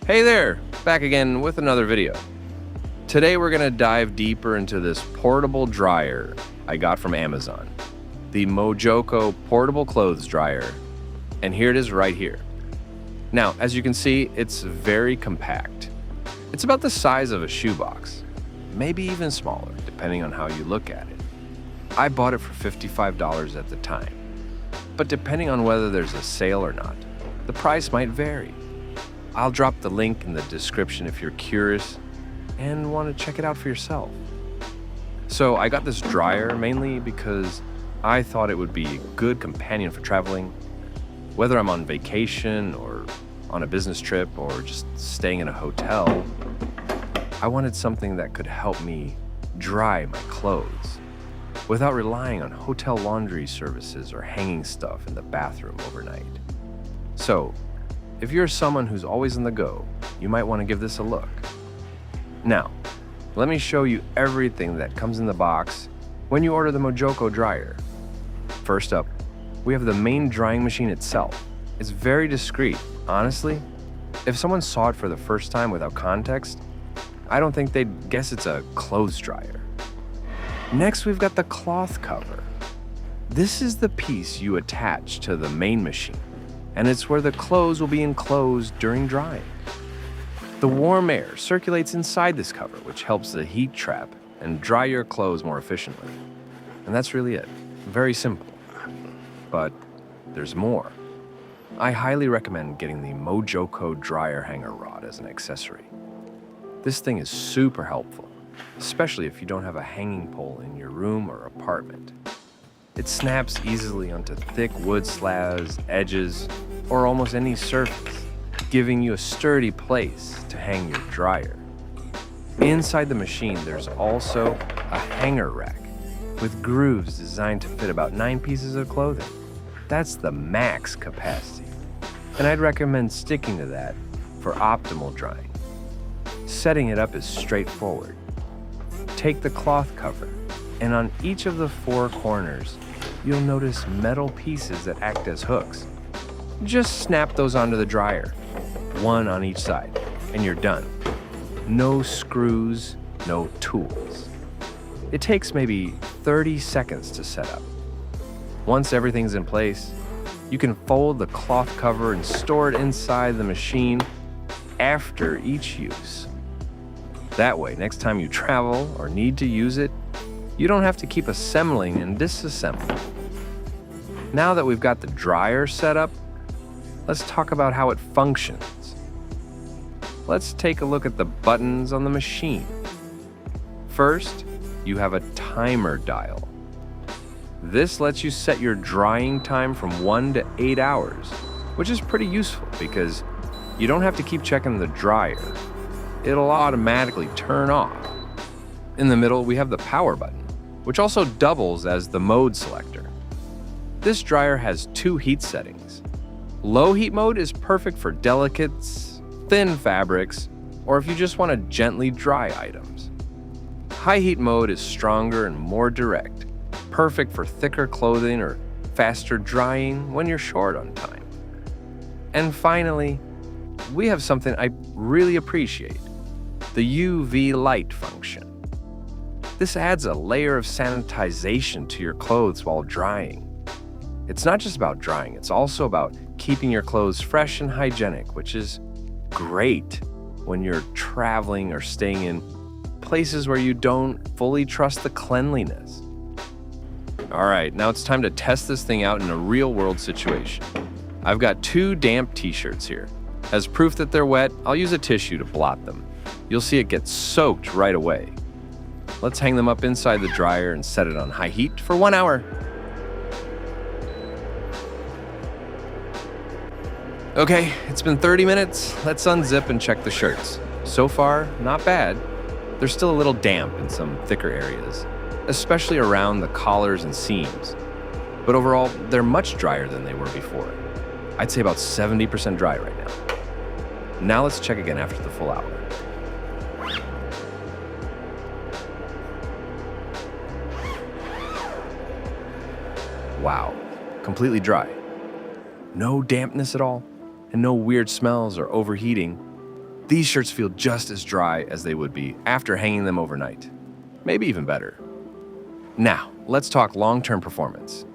Hey there, back again with another video. Today we're gonna dive deeper into this portable dryer I got from Amazon. The Mojoco portable clothes dryer. And here it is right here. Now, as you can see, it's very compact. It's about the size of a shoebox, maybe even smaller, depending on how you look at it. I bought it for $55 at the time, but depending on whether there's a sale or not, the price might vary. I'll drop the link in the description if you're curious and want to check it out for yourself. So I got this dryer mainly because I thought it would be a good companion for traveling, whether I'm on vacation or on a business trip or just staying in a hotel. I wanted something that could help me dry my clothes without relying on hotel laundry services or hanging stuff in the bathroom overnight. So, if you're someone who's always on the go, you might want to give this a look. Now, let me show you everything that comes in the box when you order the Mojoco dryer. First up, we have the main drying machine itself. It's very discreet. Honestly, if someone saw it for the first time without context, I don't think they'd guess it's a clothes dryer. Next, we've got the cloth cover. This is the piece you attach to the main machine, and it's where the clothes will be enclosed during drying. The warm air circulates inside this cover, which helps the heat trap and dry your clothes more efficiently. And that's really it. Very simple. But there's more. I highly recommend getting the Mojoco Dryer Hanger Rod as an accessory. This thing is super helpful, especially if you don't have a hanging pole in your room or apartment. It snaps easily onto thick wood slabs, edges, or almost any surface, giving you a sturdy place to hang your dryer. Inside the machine, there's also a hanger rack with grooves designed to fit about 9 pieces of clothing. That's the max capacity, and I'd recommend sticking to that for optimal drying. Setting it up is straightforward. Take the cloth cover, and on each of the 4 corners, you'll notice metal pieces that act as hooks. Just snap those onto the dryer, one on each side, and you're done. No screws, no tools. It takes maybe 30 seconds to set up. Once everything's in place, you can fold the cloth cover and store it inside the machine after each use. That way, next time you travel or need to use it, you don't have to keep assembling and disassembling. Now that we've got the dryer set up, let's talk about how it functions. Let's take a look at the buttons on the machine. First, you have a timer dial. This lets you set your drying time from 1 to 8 hours, which is pretty useful because you don't have to keep checking the dryer. It'll automatically turn off. In the middle, we have the power button, which also doubles as the mode selector. This dryer has 2 heat settings. Low heat mode is perfect for delicates, thin fabrics, or if you just want to gently dry items. High heat mode is stronger and more direct, perfect for thicker clothing or faster drying when you're short on time. And finally, we have something I really appreciate, the UV light function. This adds a layer of sanitization to your clothes while drying. It's not just about drying, it's also about keeping your clothes fresh and hygienic, which is great when you're traveling or staying in places where you don't fully trust the cleanliness. All right, now it's time to test this thing out in a real-world situation. I've got 2 damp t-shirts here. As proof that they're wet, I'll use a tissue to blot them. You'll see it gets soaked right away. Let's hang them up inside the dryer and set it on high heat for 1 hour. Okay, it's been 30 minutes. Let's unzip and check the shirts. So far, not bad. They're still a little damp in some thicker areas, especially around the collars and seams. But overall, they're much drier than they were before. I'd say about 70% dry right now. Now let's check again after the full hour. Wow, completely dry. No dampness at all, and no weird smells or overheating. These shirts feel just as dry as they would be after hanging them overnight. Maybe even better. Now, let's talk long-term performance.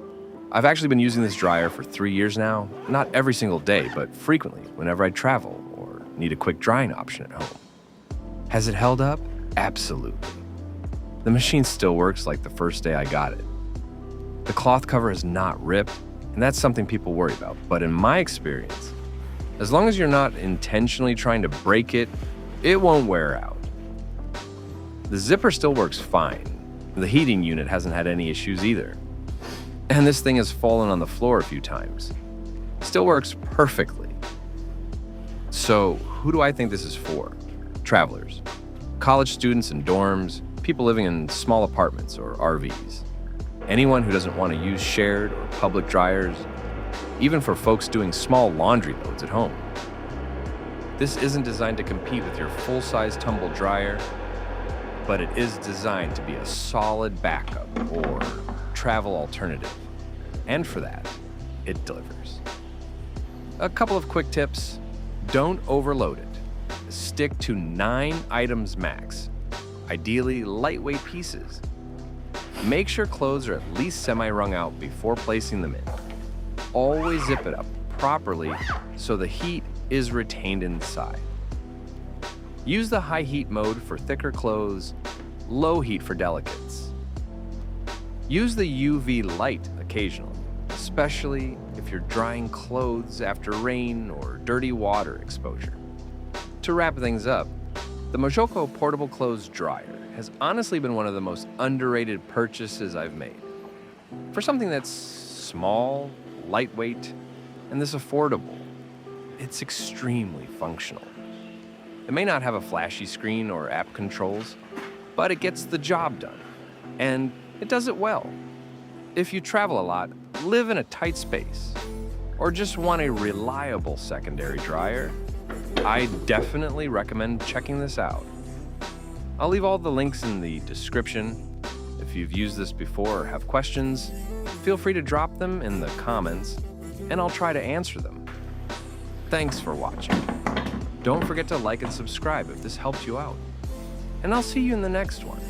I've actually been using this dryer for 3 years now, not every single day, but frequently whenever I travel or need a quick drying option at home. Has it held up? Absolutely. The machine still works like the first day I got it. The cloth cover is not ripped, and that's something people worry about. But in my experience, as long as you're not intentionally trying to break it, it won't wear out. The zipper still works fine. The heating unit hasn't had any issues either. And this thing has fallen on the floor a few times. Still works perfectly. So, who do I think this is for? Travelers, college students in dorms, people living in small apartments or RVs. Anyone who doesn't want to use shared or public dryers, even for folks doing small laundry loads at home. This isn't designed to compete with your full-size tumble dryer, but it is designed to be a solid backup or travel alternative. And for that, it delivers. A couple of quick tips. Don't overload it. Stick to 9 items max, ideally lightweight pieces. Make sure clothes are at least semi-wrung out before placing them in. Always zip it up properly so the heat is retained inside. Use the high heat mode for thicker clothes, low heat for delicates. Use the UV light occasionally, especially if you're drying clothes after rain or dirty water exposure. To wrap things up, the Mojoco Portable Clothes Dryer has honestly been one of the most underrated purchases I've made. For something that's small, lightweight, and this affordable, it's extremely functional. It may not have a flashy screen or app controls, but it gets the job done, and it does it well. If you travel a lot, live in a tight space, or just want a reliable secondary dryer, I definitely recommend checking this out. I'll leave all the links in the description. If you've used this before or have questions, feel free to drop them in the comments, and I'll try to answer them. Thanks for watching. Don't forget to like and subscribe if this helped you out. And I'll see you in the next one.